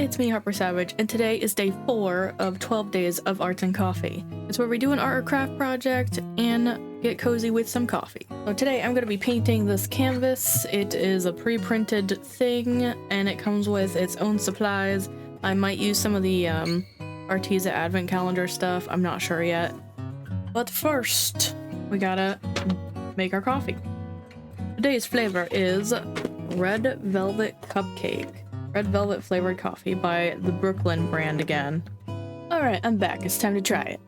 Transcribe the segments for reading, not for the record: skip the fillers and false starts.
it's me, Harper Savage, and today is day 4 of 12 days of arts and coffee. It's where we do an art or craft project and get cozy with some coffee. So today I'm going to be painting this canvas. It is a pre-printed thing and it comes with its own supplies. I might use some of the Arteza advent calendar stuff, I'm not sure yet. But first, we gotta make our coffee. Today's flavor is Red Velvet Cupcake. Red Velvet flavored coffee by the Brooklyn brand again. Alright, I'm back. It's time to try it.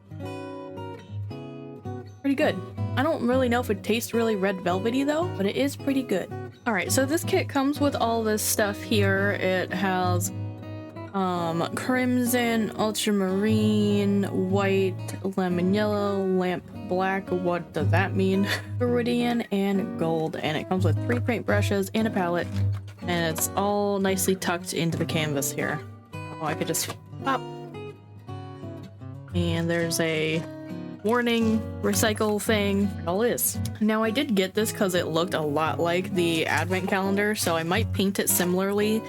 Pretty good. I don't really know if it tastes really red velvety though, but it is pretty good. Alright, so this kit comes with all this stuff here. It has crimson, ultramarine, white, lemon yellow, lamp black, what does that mean? Viridian, and gold, and it comes with 3 paint brushes and a palette. And it's all nicely tucked into the canvas here. Oh, I could just pop. And there's a warning recycle thing. It all is. Now I did get this because it looked a lot like the advent calendar, so I might paint it similarly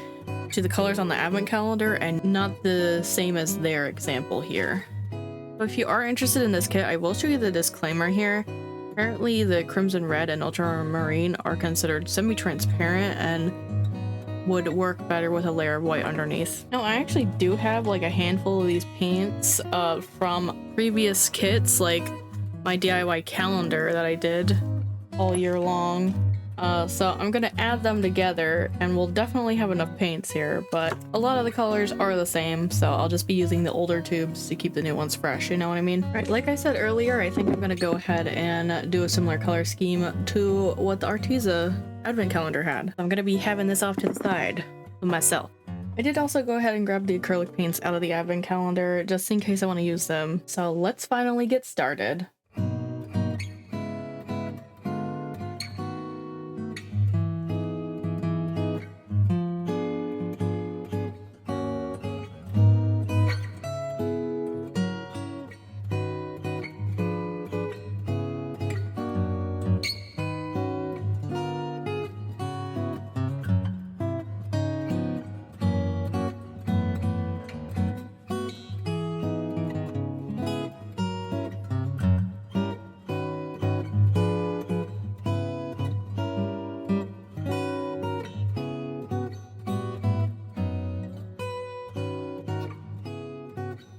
to the colors on the advent calendar and not the same as their example here. So if you are interested in this kit, I will show you the disclaimer here. Apparently the crimson red and ultramarine are considered semi-transparent and would work better with a layer of white underneath. Now I actually do have like a handful of these paints from previous kits, like my DIY calendar that I did all year long. So I'm gonna add them together and we'll definitely have enough paints here, but a lot of the colors are the same, so I'll just be using the older tubes to keep the new ones fresh, you know what I mean? Right, like I said earlier, I think I'm gonna go ahead and do a similar color scheme to what the Arteza advent calendar had. I'm gonna be having this off to the side with myself. I did also go ahead and grab the acrylic paints out of the advent calendar just in case I want to use them. So let's finally get started.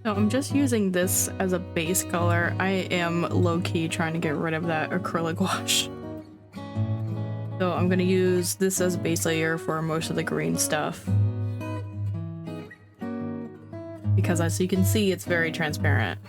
So I'm just using this as a base color. I am low-key trying to get rid of that acrylic wash. So I'm gonna use this as a base layer for most of the green stuff. Because as you can see, it's very transparent.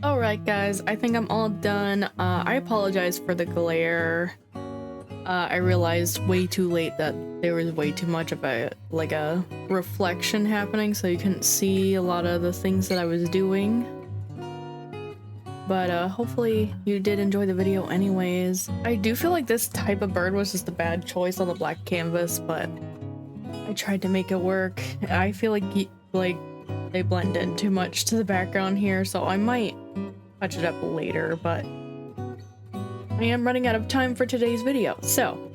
Alright guys, I think I'm all done. I apologize for the glare. I realized way too late that there was way too much of a reflection happening, so you couldn't see a lot of the things that I was doing. But hopefully you did enjoy the video anyways. I do feel like this type of bird was just a bad choice on the black canvas, but I tried to make it work. I feel like they blend in too much to the background here, so I might touch it up later, but I am running out of time for today's video, so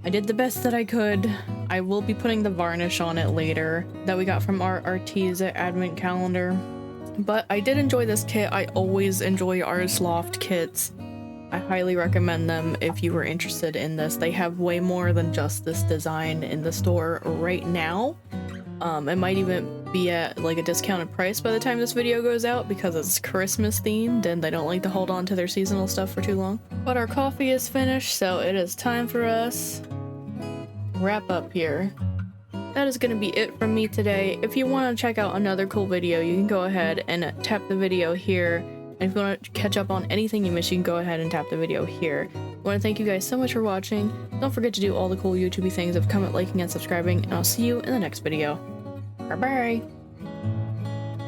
I did the best that I could. I will be putting the varnish on it later that we got from our Arteza advent calendar. But I did enjoy this kit. I always enjoy Artist Loft kits. I highly recommend them if you were interested in this. They have way more than just this design in the store right now. It might even be at like a discounted price by the time this video goes out because it's Christmas themed and they don't like to hold on to their seasonal stuff for too long. But our coffee is finished, so it is time for us to wrap up here. That is going to be it from me today. If you want to check out another cool video, you can go ahead and tap the video here. And if you want to catch up on anything you missed, you can go ahead and tap the video here. I want to thank you guys so much for watching. Don't forget to do all the cool YouTubey things of comment, liking, and subscribing, and I'll see you in the next video. Bye-bye!